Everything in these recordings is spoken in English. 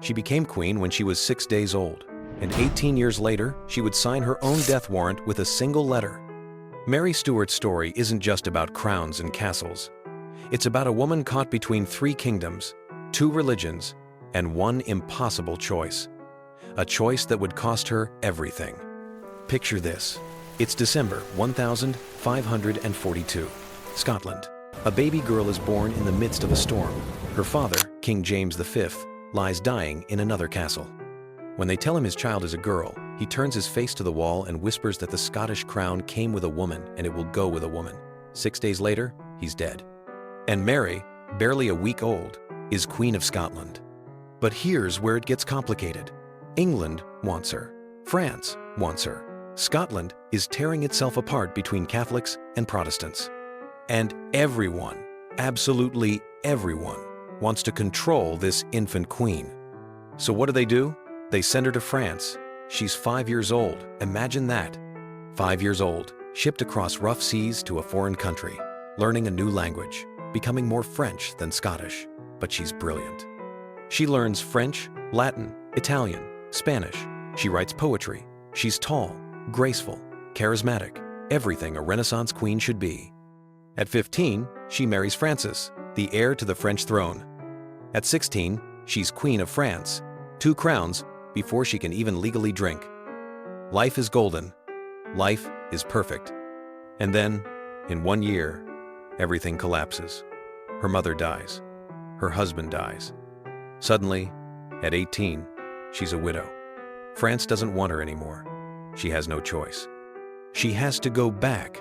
She became queen when she was 6 days old, and 18 years later, she would sign her own death warrant with a single letter. Mary Stuart's story isn't just about crowns and castles. It's about a woman caught between 3 kingdoms, 2 religions, and one impossible choice. A choice that would cost her everything. Picture this. It's December 1542, Scotland. A baby girl is born in the midst of a storm. Her father, King James V, lies dying in another castle. When they tell him his child is a girl, he turns his face to the wall and whispers that the Scottish crown came with a woman and it will go with a woman. 6 days later, he's dead. And Mary, barely a week old, is Queen of Scotland. But here's where it gets complicated. England wants her. France wants her. Scotland is tearing itself apart between Catholics and Protestants. And everyone, absolutely everyone, wants to control this infant queen. So what do? They send her to France. She's 5 years old. Imagine that. 5 years old, shipped across rough seas to a foreign country, learning a new language, becoming more French than Scottish. But she's brilliant. She learns French, Latin, Italian, Spanish. She writes poetry. She's tall, graceful, charismatic, everything a Renaissance queen should be. At 15, she marries Francis, the heir to the French throne. At 16, she's Queen of France, 2 crowns before she can even legally drink. Life is golden. Life is perfect. And then, in 1 year, everything collapses. Her mother dies. Her husband dies. Suddenly, at 18, she's a widow. France doesn't want her anymore. She has no choice. She has to go back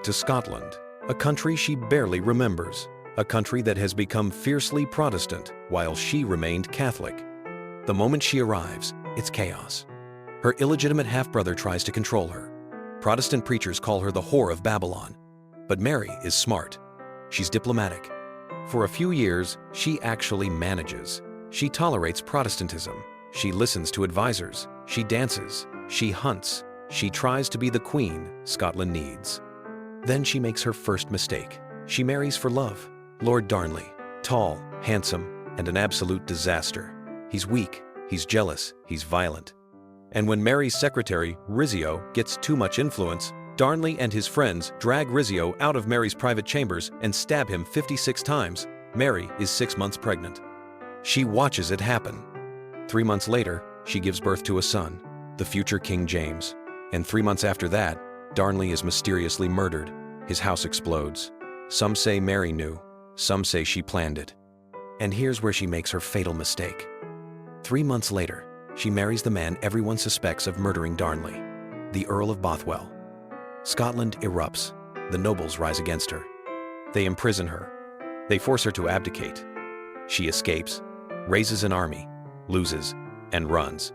to Scotland, a country she barely remembers, a country that has become fiercely Protestant while she remained Catholic. The moment she arrives, it's chaos. Her illegitimate half-brother tries to control her. Protestant preachers call her the whore of Babylon. But Mary is smart. She's diplomatic. For a few years, she actually manages. She tolerates Protestantism. She listens to advisors. She dances. She hunts. She tries to be the queen Scotland needs. Then she makes her first mistake. She marries for love. Lord Darnley, tall, handsome, and an absolute disaster. He's weak, he's jealous, he's violent. And when Mary's secretary, Rizzio, gets too much influence, Darnley and his friends drag Rizzio out of Mary's private chambers and stab him 56 times. Mary is 6 months pregnant. She watches it happen. 3 months later, she gives birth to a son, the future King James. And 3 months after that, Darnley is mysteriously murdered. His house explodes. Some say Mary knew. Some say she planned it. And here's where she makes her fatal mistake. 3 months later, she marries the man everyone suspects of murdering Darnley, the Earl of Bothwell. Scotland erupts. The nobles rise against her. They imprison her. They force her to abdicate. She escapes, raises an army, loses, and runs.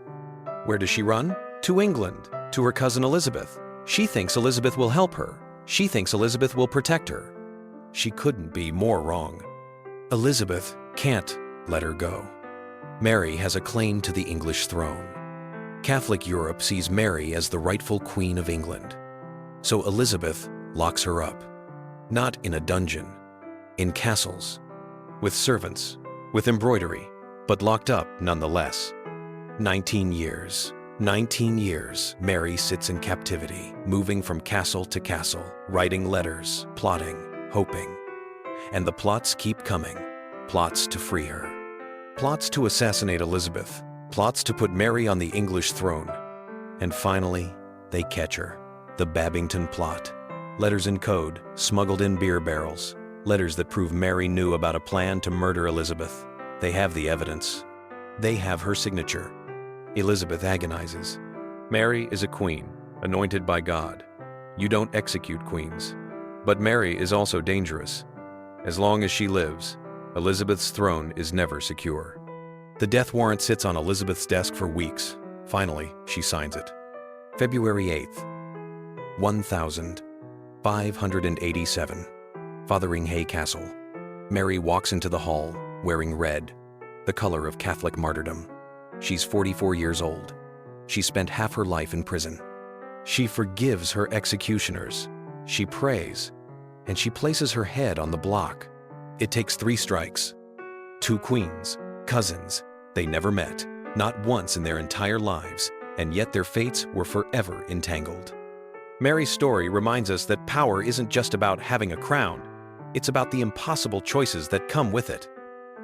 Where does she run? To England, to her cousin Elizabeth. She thinks Elizabeth will help her. She thinks Elizabeth will protect her. She couldn't be more wrong. Elizabeth can't let her go. Mary has a claim to the English throne. Catholic Europe sees Mary as the rightful Queen of England. So Elizabeth locks her up. Not in a dungeon, in castles, with servants, with embroidery, but locked up nonetheless. 19 years. 19 years, Mary sits in captivity, moving from castle to castle, writing letters, plotting, hoping. And the plots keep coming. Plots to free her. Plots to assassinate Elizabeth. Plots to put Mary on the English throne. And finally, they catch her. The Babington Plot. Letters in code, smuggled in beer barrels. Letters that prove Mary knew about a plan to murder Elizabeth. They have the evidence. They have her signature. Elizabeth agonizes. Mary is a queen, anointed by God. You don't execute queens. But Mary is also dangerous. As long as she lives, Elizabeth's throne is never secure. The death warrant sits on Elizabeth's desk for weeks. Finally, she signs it. February 8th, 1587. Fotheringhay Castle. Mary walks into the hall, wearing red, the color of Catholic martyrdom. She's 44 years old. She spent half her life in prison. She forgives her executioners. She prays, and she places her head on the block. It takes 3 strikes. 2 queens, cousins, They never met, not once in their entire lives, and yet their fates were forever entangled. Mary's story reminds us that power isn't just about having a crown, it's about the impossible choices that come with it.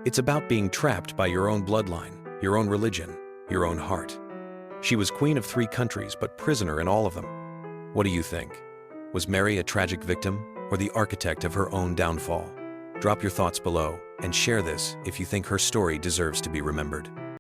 It's about being trapped by your own bloodline, your own religion, your own heart. She was queen of 3 countries, but prisoner in all of them. What do you think? Was Mary a tragic victim or the architect of her own downfall? Drop your thoughts below and share this if you think her story deserves to be remembered.